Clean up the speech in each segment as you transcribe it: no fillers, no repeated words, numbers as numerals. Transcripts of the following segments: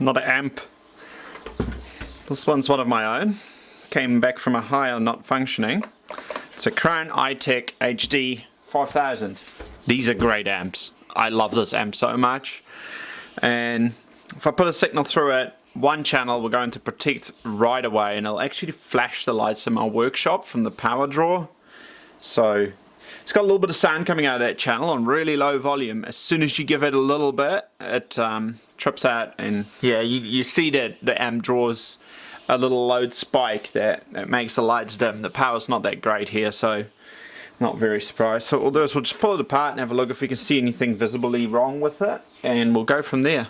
Another amp. This one's one of my own. Came back from a hire not functioning. It's a Crown iTech HD 5000. These are great amps. I love this amp so much. And if I put a signal through it, one channel will go into protect right away, and it'll actually flash the lights in my workshop from the power draw. So it's got a little bit of sound coming out of that channel on really low volume. As soon as you give it a little bit, it trips out, and yeah, you see that the amp draws a little load spike that makes the lights dim. The power's not that great here, so not very surprised. So what we'll do is we'll just pull it apart and have a look if we can see anything visibly wrong with it, and we'll go from there.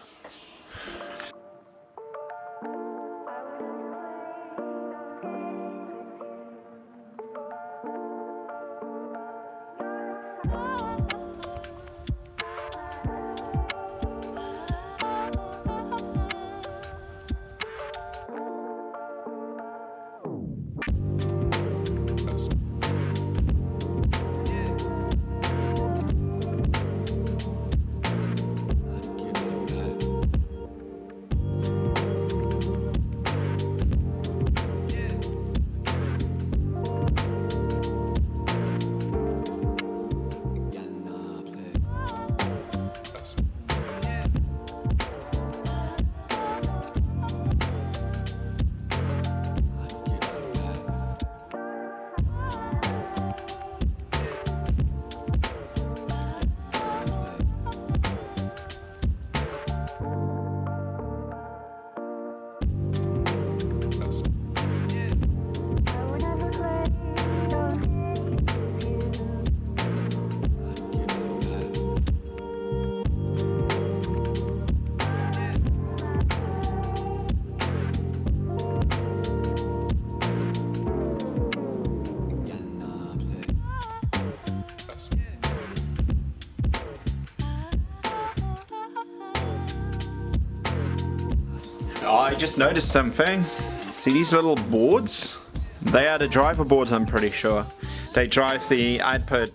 I just noticed something. See these little boards? They are the driver boards, I'm pretty sure. They drive the output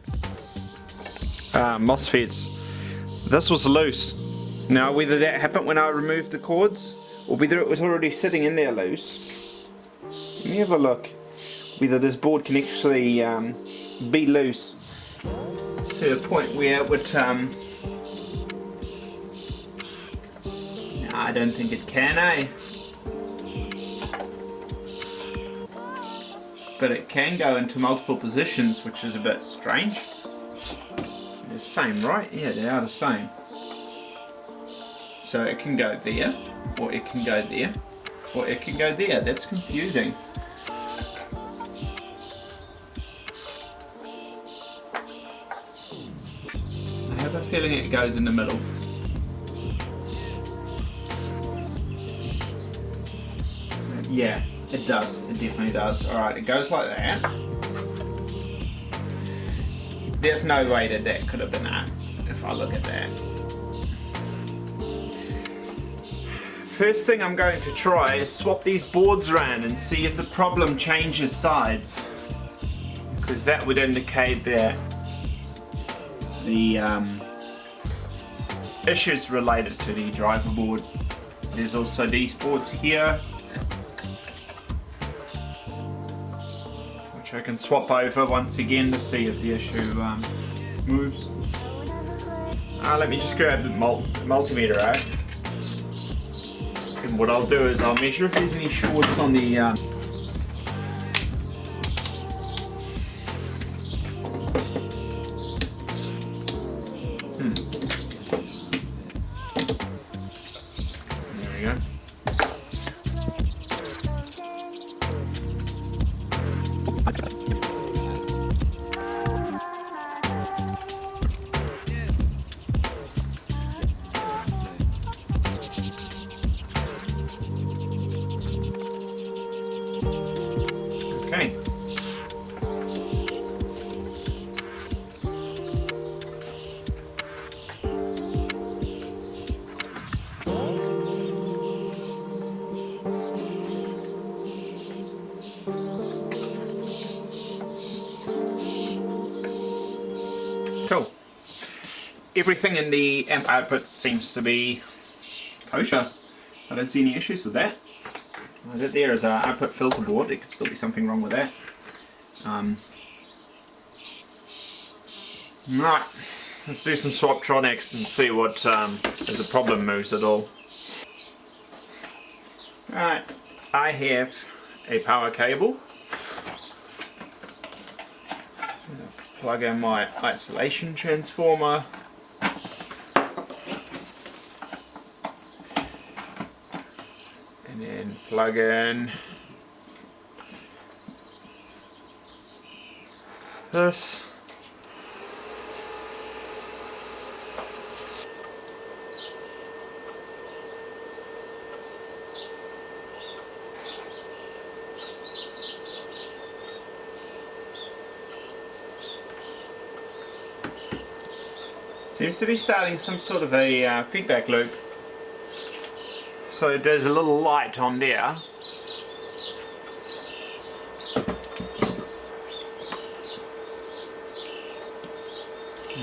MOSFETs. This was loose. Now whether that happened when I removed the cords, or whether it was already sitting in there loose. Let me have a look. Whether this board can actually be loose to a point where it would... I don't think it can, eh? But it can go into multiple positions, which is a bit strange. They're the same, right? Yeah, they are the same. So it can go there, or it can go there, or it can go there. That's confusing. I have a feeling it goes in the middle. Yeah, it does. It definitely does. Alright, it goes like that. There's no way that that could have been that, if I look at that. First thing I'm going to try is swap these boards around and see if the problem changes sides. Because that would indicate that the issues related to the driver board. There's also these boards here, I can swap over once again to see if the issue moves. Let me just grab the multimeter out. And what I'll do is I'll measure if there's any shorts on the There we go. Okay. Cool. Everything in the amp output seems to be kosher. I don't see any issues with that. That there is our output filter board. There could still be something wrong with that. Right, let's do some Swaptronics and see what if the problem moves at all. Alright, I have a power cable. Plug in my isolation transformer. And then plug in this. Seems to be starting some sort of a feedback loop. So there's a little light on there.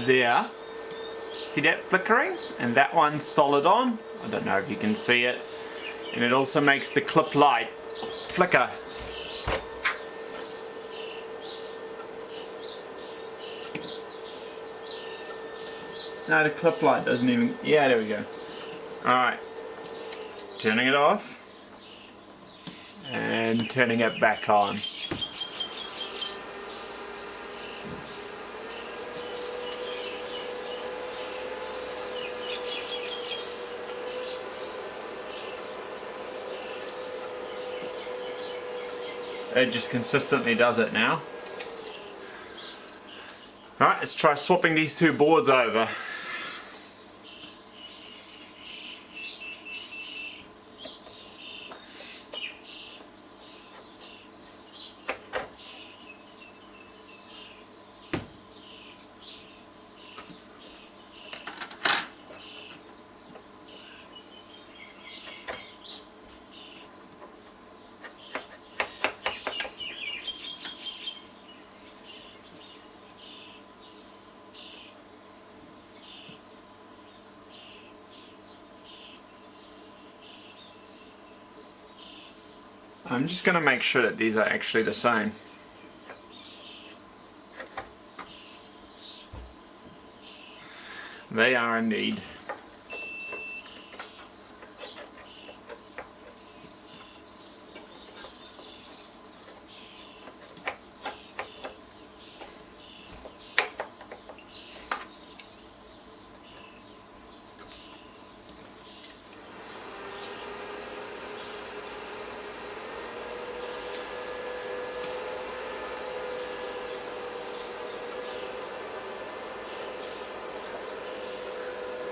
There. See that flickering? And that one's solid on. I don't know if you can see it. And it also makes the clip light flicker. No, the clip light doesn't even... Yeah, there we go. Alright. Turning it off. And turning it back on. It just consistently does it now. Alright, let's try swapping these two boards over. I'm just going to make sure that these are actually the same. They are indeed.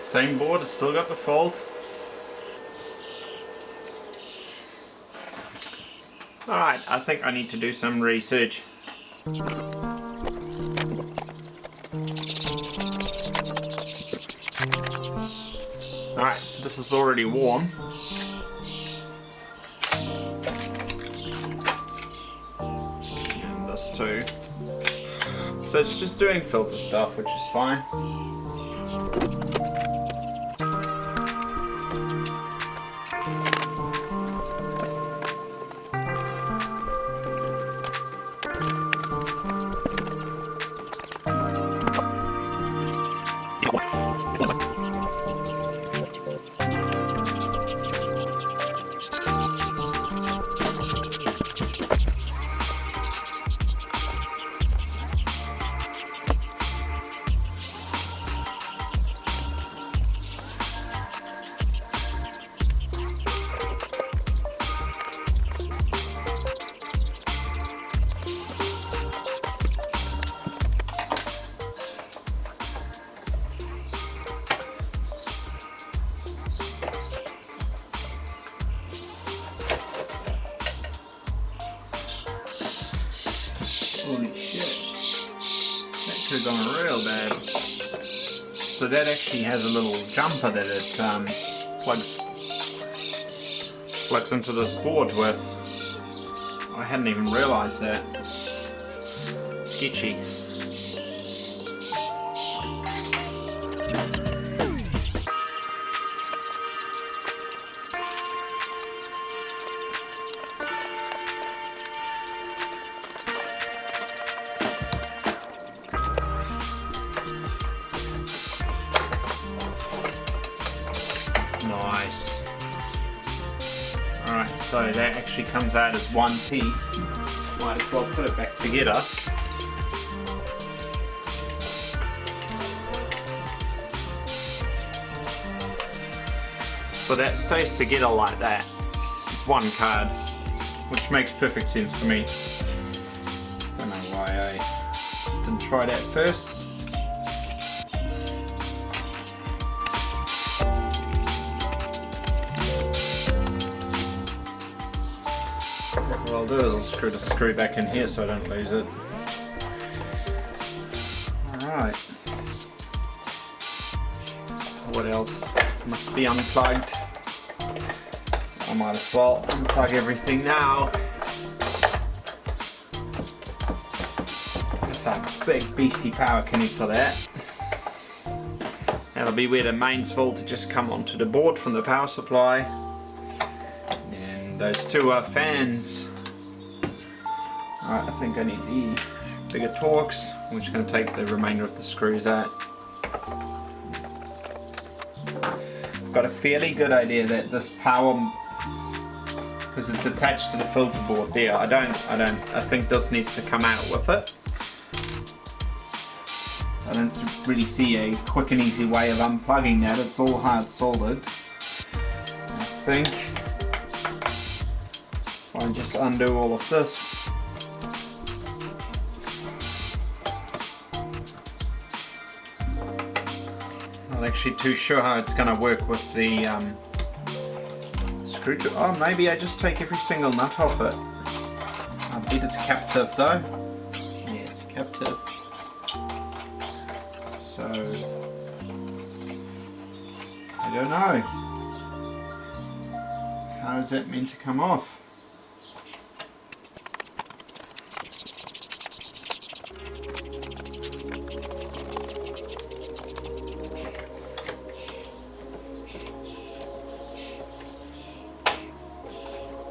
Same board, it's still got the fault. Alright, I think I need to do some research. Alright, so this is already warm. And this too. So it's just doing filter stuff, which is fine. Holy shit. That could have gone real bad. So that actually has a little jumper that it plugs into this board with. I hadn't even realised that. Sketchy. Nice. Alright, so that actually comes out as one piece. Might as well put it back together. So that stays together like that. It's one card, which makes perfect sense to me. Don't know why I didn't try that first. What I'll do is I'll screw the screw back in here so I don't lose it. Alright. What else must be unplugged? I might as well unplug everything now. It's a big beastie power connector there. That'll be where the mains voltages come onto the board from the power supply. And those two are fans. Alright, I think I need the bigger Torx. I'm just going to take the remainder of the screws out. I've got a fairly good idea that this power, because it's attached to the filter board there, I think this needs to come out with it. I don't really see a quick and easy way of unplugging that. It's all hard soldered. I think if I just undo all of this. Not actually too sure how it's going to work with the screwdriver. Oh, maybe I just take every single nut off it. I bet it's captive though. Yeah, it's captive. So, I don't know. How is that meant to come off?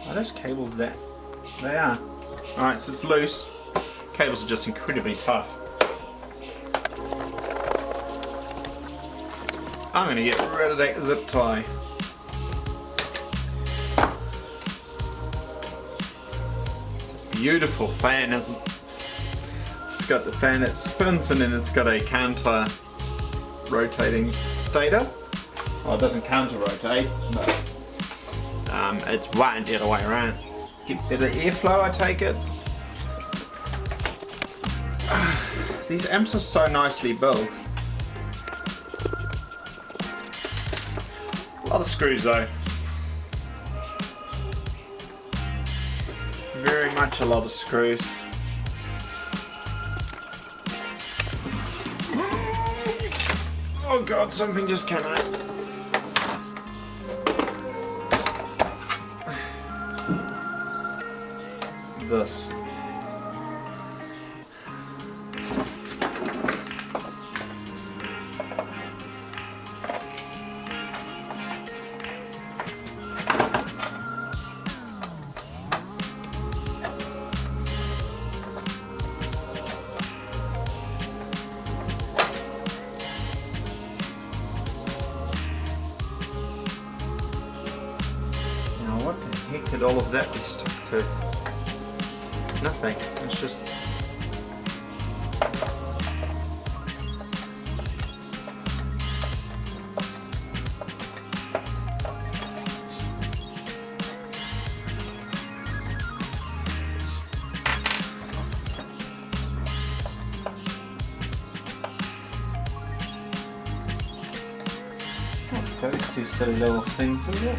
Are those cables there? They are. Alright, so it's loose. Cables are just incredibly tough. I'm going to get rid of that zip tie. Beautiful fan, isn't it? It's got the fan that spins and then it's got a counter rotating stator. Well, it doesn't counter rotate, but it's right the other way around. Get better airflow, I take it. These amps are so nicely built. A lot of screws though. Very much a lot of screws. Oh god, something just came out. This. Now what the heck did all of that be stuck to? Nothing. It's just... those two silly little things, isn't it?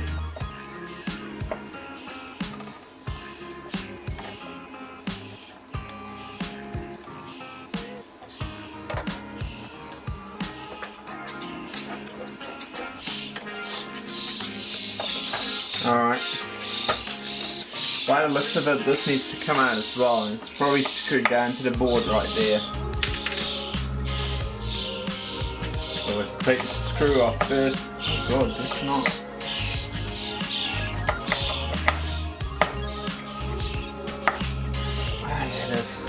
Alright. By the looks of it, this needs to come out as well, and it's probably screwed down to the board right there. So let's take the screw off first. Oh god, that's not... Ah, yeah, it is.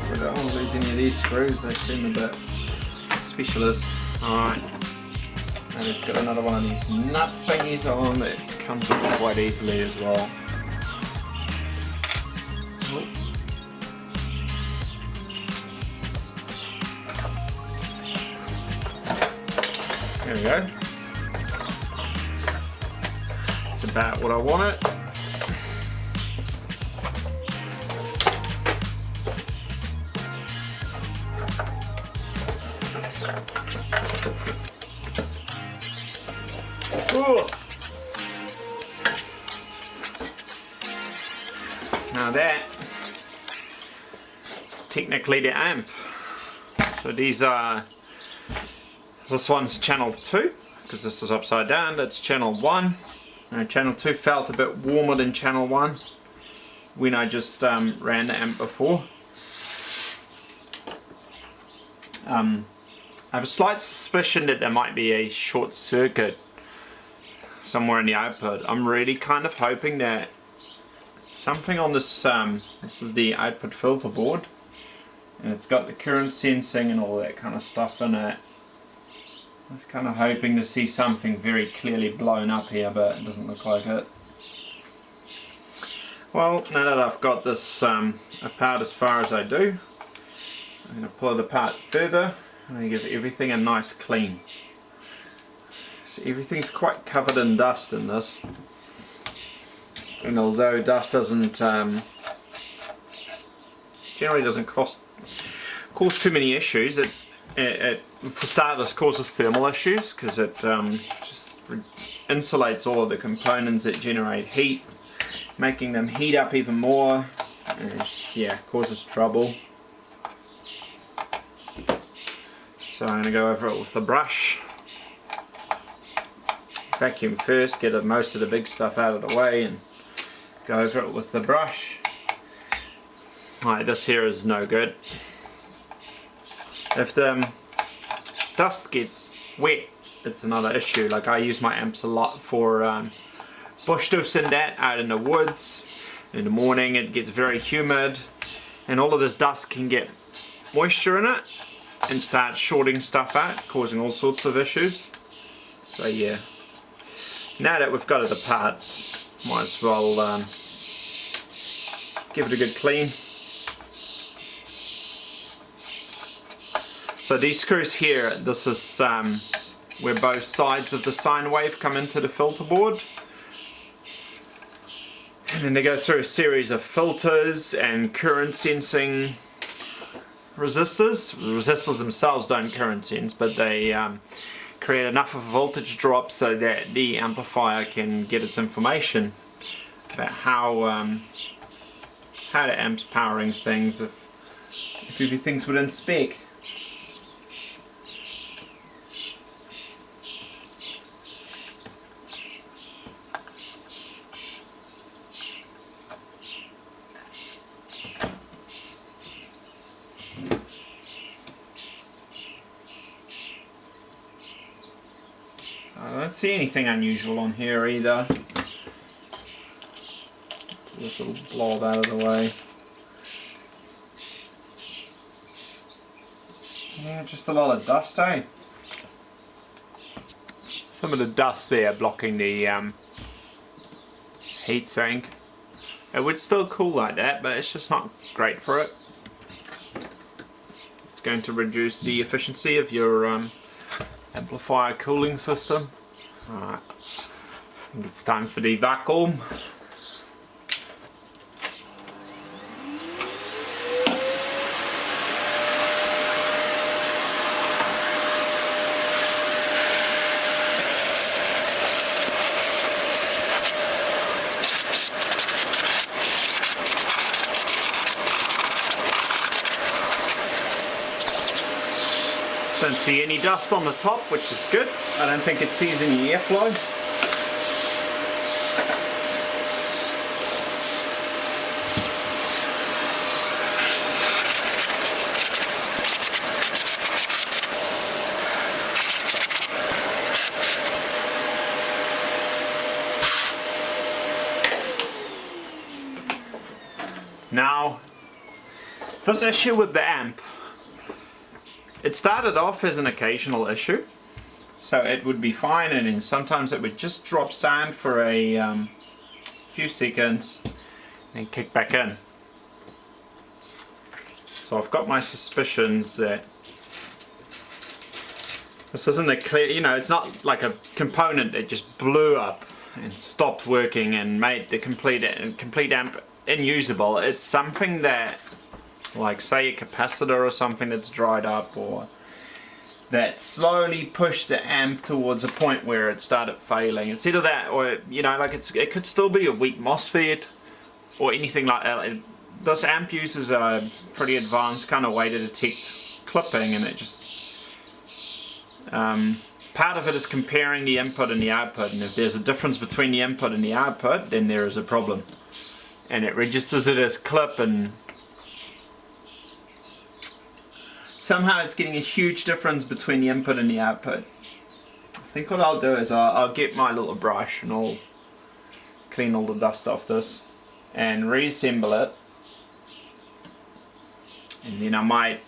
I don't want to lose any of these screws, they seem a bit specialist. Alright. And it's got another one of these nut thingies on that comes off quite easily as well. Oh. There we go. That's about what I want it. Ooh. Now that, technically the amp. So these are, this one's channel 2, because this is upside down, that's channel 1. Now channel 2 felt a bit warmer than channel 1 when I just ran the amp before. I have a slight suspicion that there might be a short circuit somewhere in the output. I'm really kind of hoping that something on this, this is the output filter board, and it's got the current sensing and all that kind of stuff in it. I was kind of hoping to see something very clearly blown up here, but it doesn't look like it. Well, now that I've got this apart as far as I do, I'm going to pull it apart further and give everything a nice clean. So everything's quite covered in dust in this, and although dust doesn't generally doesn't cause too many issues, it for starters causes thermal issues, because it just insulates all of the components that generate heat, making them heat up even more, and yeah, causes trouble. So I'm going to go over it with a brush. Vacuum first, get most of the big stuff out of the way, and go over it with the brush. Right, this here is no good. If the dust gets wet, it's another issue. Like, I use my amps a lot for bush doofs and that out in the woods. In the morning it gets very humid, and all of this dust can get moisture in it and start shorting stuff out, causing all sorts of issues. So yeah. Now that we've got it apart, might as well give it a good clean. So these screws here, this is where both sides of the sine wave come into the filter board. And then they go through a series of filters and current sensing resistors. The resistors themselves don't current sense, but they create enough of a voltage drop so that the amplifier can get its information about how the amp's powering things if everything's within spec. I don't see anything unusual on here either. This little blob out of the way. Yeah, just a lot of dust, eh? Some of the dust there blocking the heat sink. It would still cool like that, but it's just not great for it. It's going to reduce the efficiency of your amplifier cooling system. Alright, I think it's time for the vacuum. Don't see any dust on the top, which is good. I don't think it sees any airflow. Now, this issue with the amp, It started off as an occasional issue, so it would be fine, and then sometimes it would just drop sound for a few seconds and kick back in. So I've got my suspicions that this isn't a clear, you know, it's not like a component that just blew up and stopped working and made the complete amp unusable. It's something that, like say a capacitor or something that's dried up, or that slowly pushed the amp towards a point where it started failing. It's either that, or you know, like it could still be a weak MOSFET or anything like that. This amp uses a pretty advanced kind of way to detect clipping, and it just part of it is comparing the input and the output, and if there's a difference between the input and the output, then there is a problem, and it registers it as clip, and somehow it's getting a huge difference between the input and the output. I think what I'll do is I'll get my little brush and I'll clean all the dust off this and reassemble it, and then I might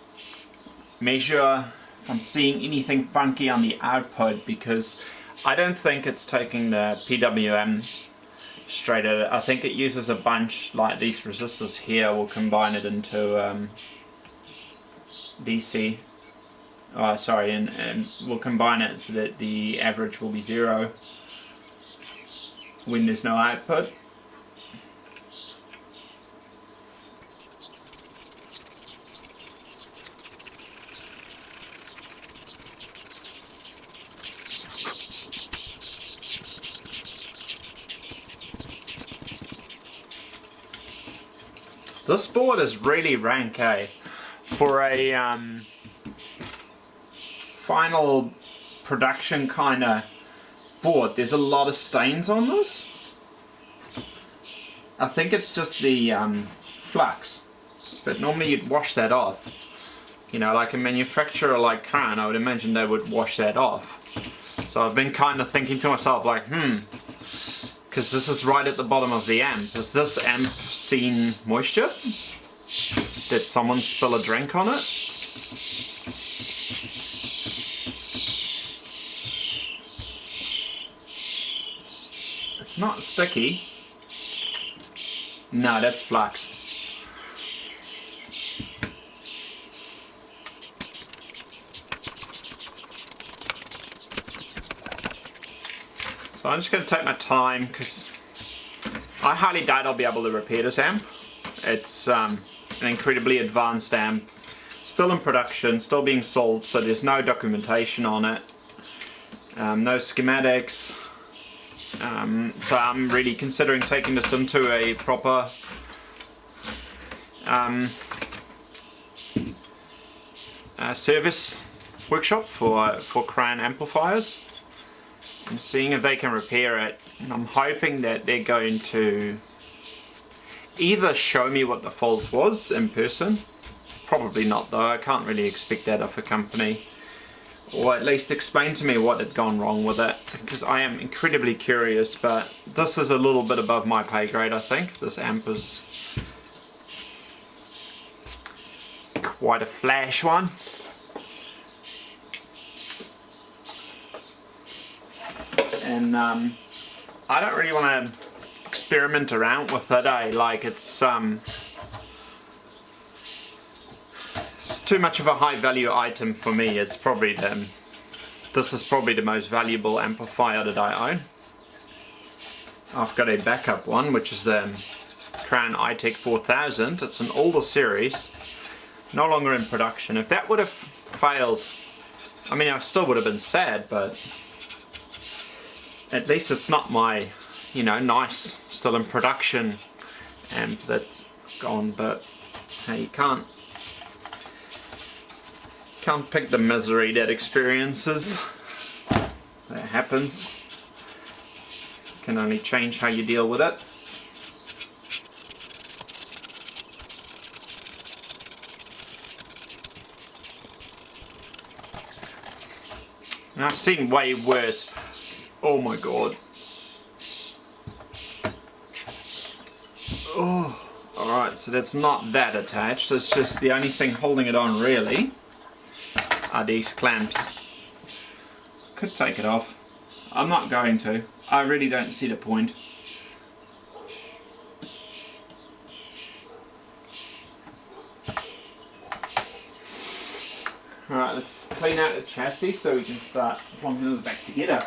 measure if I'm seeing anything funky on the output, because I don't think it's taking the PWM straight at it. I think it uses a bunch like these resistors here. We'll combine it into DC. Oh, sorry, and we'll combine it so that the average will be 0 when there's no output. This board is really rank, eh? For a final production kind of board, there's a lot of stains on this. I think it's just the flux, but normally you'd wash that off. You know, like a manufacturer like Crown, I would imagine they would wash that off. So I've been kind of thinking to myself like, because this is right at the bottom of the amp. Has this amp seen moisture? Did someone spill a drink on it? It's not sticky. No, that's flux. So I'm just going to take my time, because I highly doubt I'll be able to repair this amp. It's an incredibly advanced amp, still in production, still being sold, so there's no documentation on it, no schematics. So I'm really considering taking this into a proper service workshop for Crown amplifiers, and seeing if they can repair it. And I'm hoping that they're going to either show me what the fault was in person, probably not though, I can't really expect that of a company, or at least explain to me what had gone wrong with it, because I am incredibly curious. But this is a little bit above my pay grade. I think this amp is quite a flash one. And I don't really want to experiment around with it, like it's too much of a high value item for me. It's probably this is probably the most valuable amplifier that I own. I've got a backup one, which is the Crown iTech 4000. It's an older series, no longer in production. If that would have failed, I mean, I still would have been sad, but at least it's not my, you know, nice, still in production amp that's gone. But hey, you can't pick the misery that experiences. That happens. You can only change how you deal with it. And I've seen way worse. Oh my god. Oh, alright, so that's not that attached, it's just the only thing holding it on really. are these clamps. Could take it off. I'm not going to. I really don't see the point. Alright, let's clean out the chassis so we can start plumbing those back together.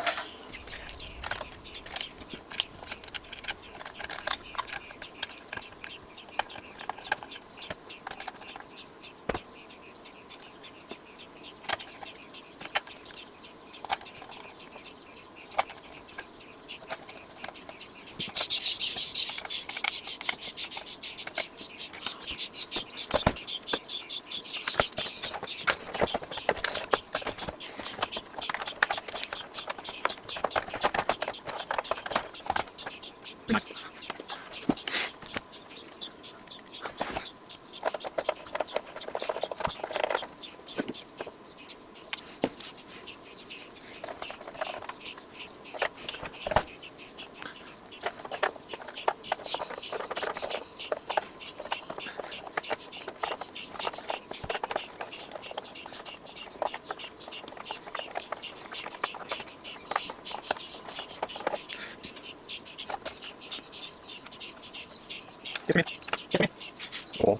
Nice. Kiss me. Kiss me. Oh.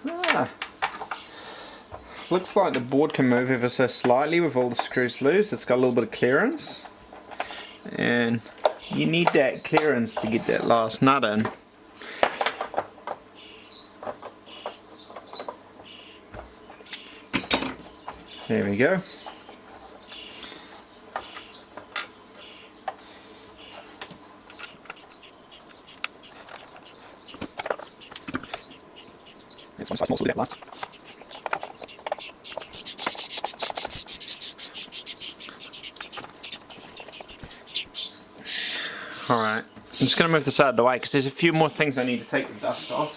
Ah. Looks like the board can move ever so slightly with all the screws loose. It's got a little bit of clearance. And you need that clearance to get that last nut in. There we go. It's one size small, so we'll do that last. Alright, I'm just going to move this out of the way because there's a few more things I need to take the dust off.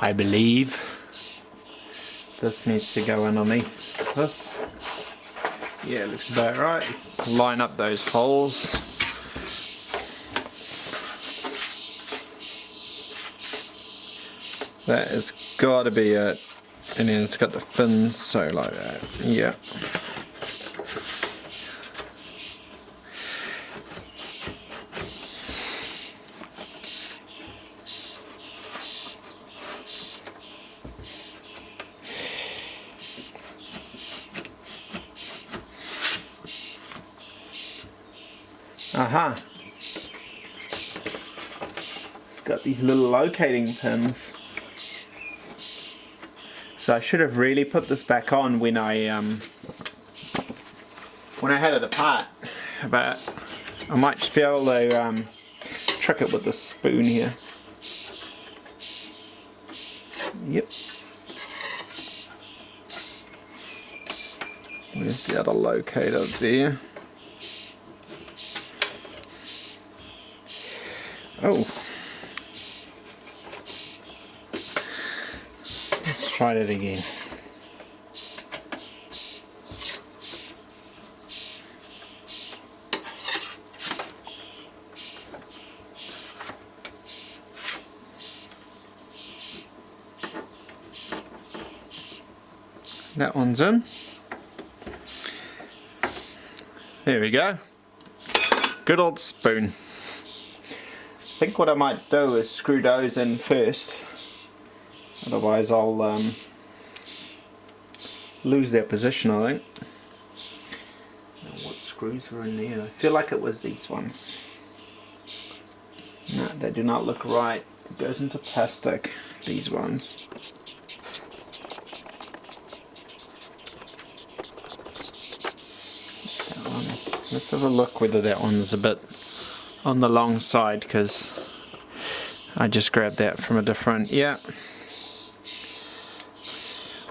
I believe. This needs to go underneath this. Yeah, looks about right. Let's line up those holes. That has got to be it. And then it's got the fins, so like that. Yeah. Aha. It's got these little locating pins. So I should have really put this back on when I had it apart, but I might just be able to trick it with the spoon here. Yep. Where's the other locator there? Oh. Let's try that again. That one's in. There we go. Good old spoon. I think what I might do is screw those in first. Otherwise I'll lose their position, I think. Now, what screws were in there? I feel like it was these ones. No, they do not look right. It goes into plastic, these ones. That one. Let's have a look whether that one's a bit on the long side, because I just grabbed that from a different, yeah.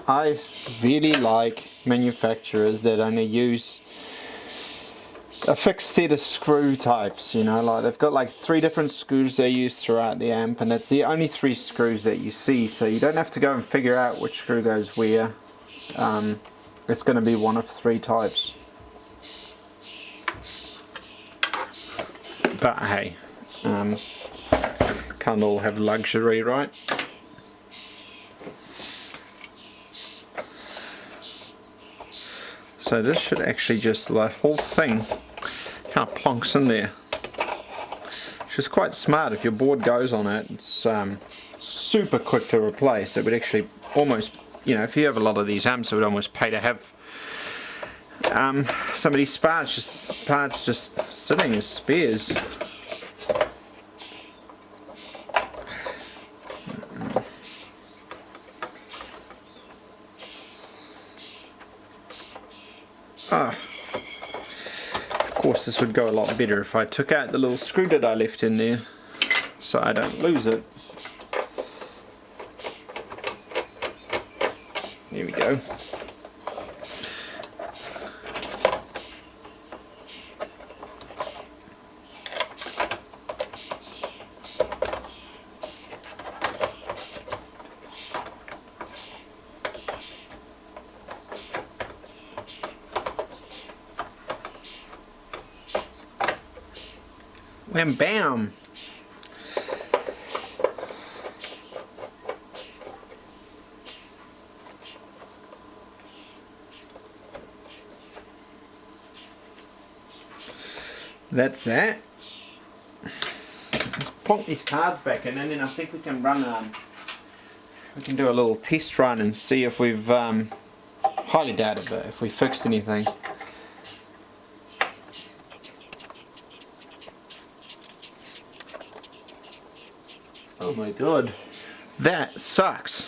I really like manufacturers that only use a fixed set of screw types, you know, like they've got like 3 different screws they use throughout the amp, and it's the only 3 screws that you see, so you don't have to go and figure out which screw goes where. It's going to be one of 3 types. But hey, can't all have luxury, right? So this should actually just, the whole thing kind of plonks in there. Which is quite smart. If your board goes on it, it's super quick to replace. It would actually almost, you know, if you have a lot of these amps, it would almost pay to have some of these parts just sitting as spares. Of course this would go a lot better if I took out the little screw that I left in there so I don't lose it. There we go. Wham bam! That's that. Let's plonk these cards back in, and then I think we can run we can do a little test run and see if we've highly doubt it, but if we fixed anything. Oh my god, that sucks.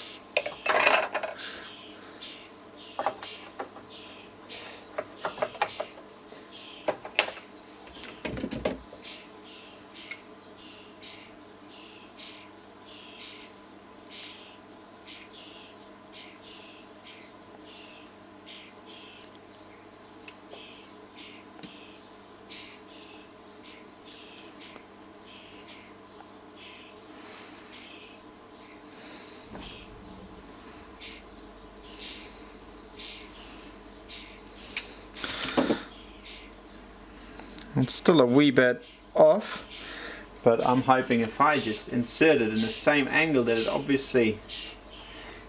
It's still a wee bit off, but I'm hoping if I just insert it in the same angle that it obviously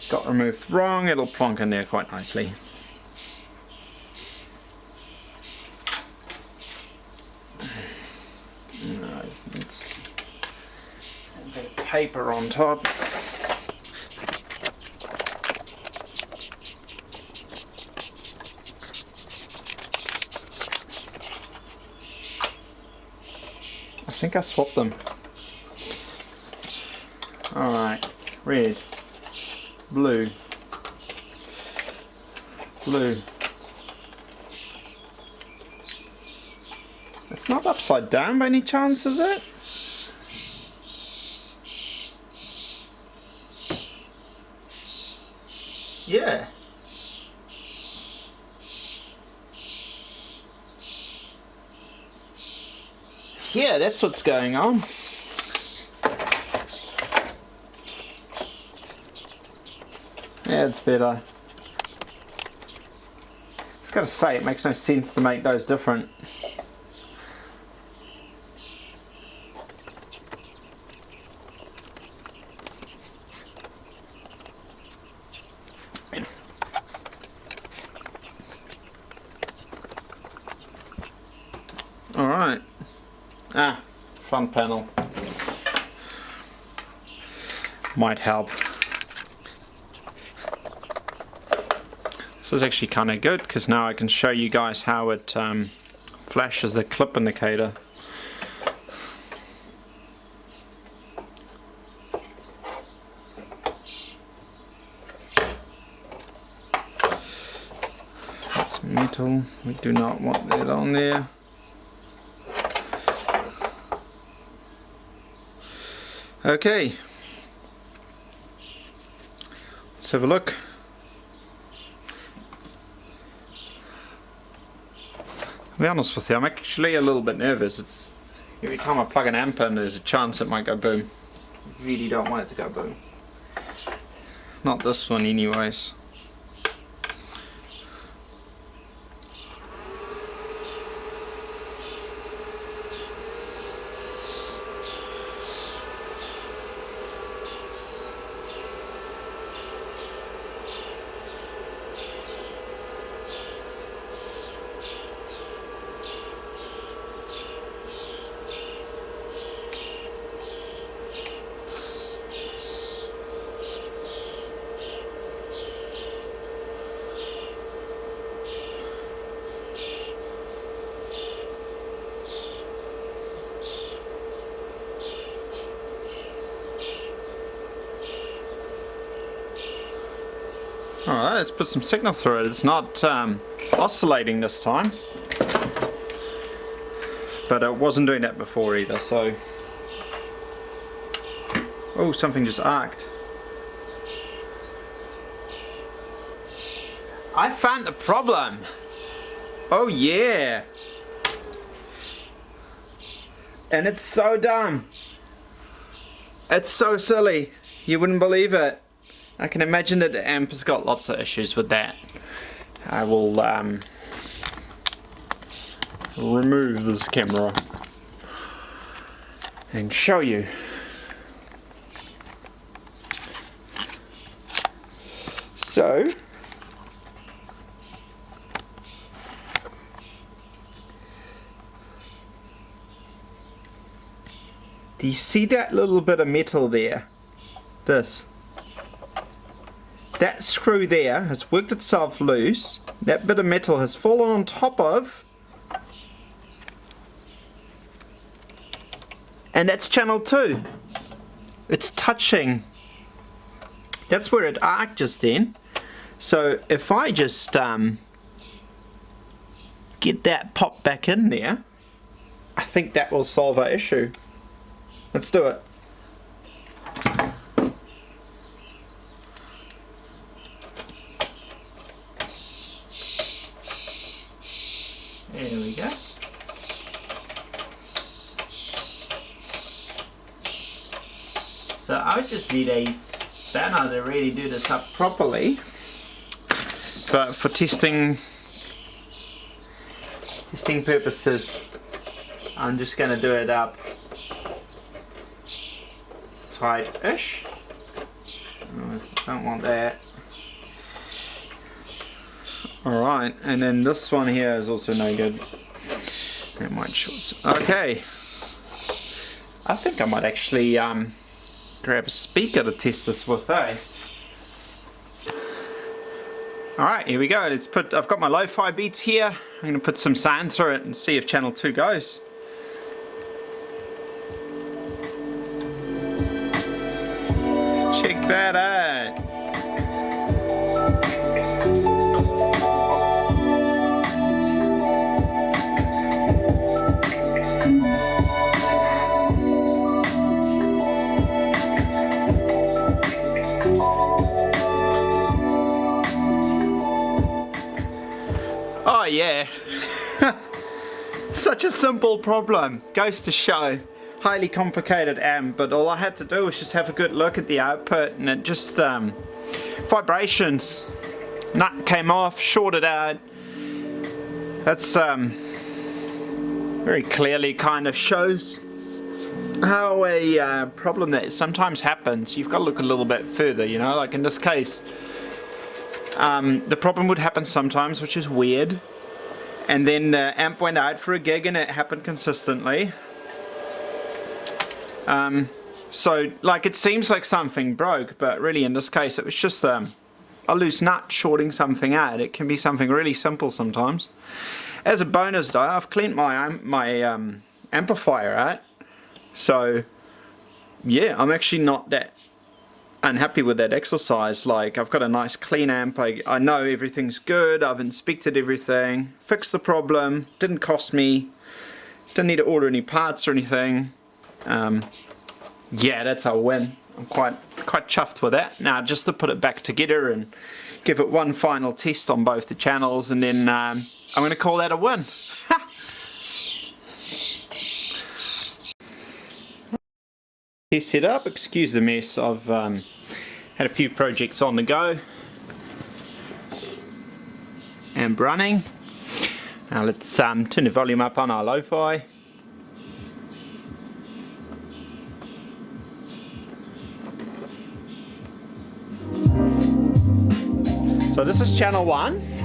got removed wrong, it'll plonk in there quite nicely. Nice. It's a bit of paper on top. I think I swapped them. Alright, red, blue, blue. It's not upside down by any chance, is it? Yeah. Yeah, that's what's going on. Yeah, it's better. Just gotta say, it makes no sense to make those different. Alright. Front panel. Might help. This is actually kind of good because now I can show you guys how it flashes the clip indicator. That's metal. We do not want that on there. Okay, let's have a look. To be honest with you, I'm actually a little bit nervous. It's every time I plug an amp in, there's a chance it might go boom. I really don't want it to go boom. Not this one anyways. Alright, let's put some signal through it. It's not oscillating this time, but it wasn't doing that before either, so... Oh, something just arced. I found the problem! Oh yeah! And it's so dumb! It's so silly! You wouldn't believe it! I can imagine that the amp has got lots of issues with that. I will remove this camera and show you. So, do you see that little bit of metal there? This. That screw there has worked itself loose. That bit of metal has fallen on top of. And that's channel 2. It's touching. That's where it arced just then. So if I just get that popped back in there, I think that will solve our issue. Let's do it. There we go. So I just need a spanner to really do this up properly. But for testing purposes, I'm just going to do it up tight-ish. Don't want that. Alright, and then this one here is also no good. That might short. Okay. I think I might actually grab a speaker to test this with, eh? Alright, here we go. I've got my lo-fi beats here. I'm going to put some sound through it and see if channel 2 goes. Check that out. Oh yeah. Such a simple problem. Goes to show. Highly complicated amp, but all I had to do was just have a good look at the output, and it just vibrations. Nut came off, shorted out. That's very clearly kind of shows how a problem that sometimes happens. You've got to look a little bit further, you know, like in this case. The problem would happen sometimes, which is weird. And then the amp went out for a gig and it happened consistently. So like it seems like something broke, but really in this case it was just a loose nut shorting something out. It can be something really simple sometimes. As a bonus though, I've cleaned my amplifier out. So yeah, I'm actually not that unhappy with that exercise. Like, I've got a nice clean amp. I know everything's good. I've inspected everything, fixed the problem, didn't cost me, didn't need to order any parts or anything. Yeah, that's a win. I'm quite chuffed with that. Now just to put it back together and give it one final test on both the channels, and then I'm going to call that a win. Test set up. Excuse the mess. I've had a few projects on the go and running. Now let's turn the volume up on our lo-fi. So this is channel 1.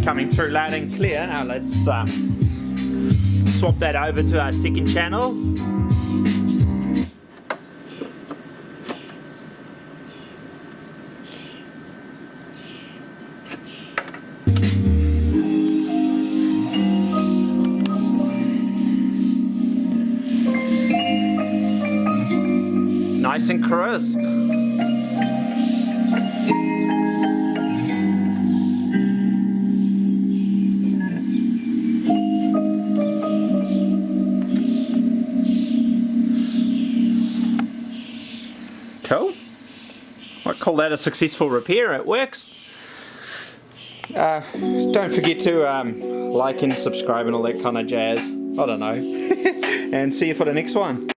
Coming through loud and clear. Now let's swap that over to our second channel. Nice and crisp. Cool. I'd call that a successful repair. It works. Don't forget to like and subscribe and all that kind of jazz. I don't know. And see you for the next one.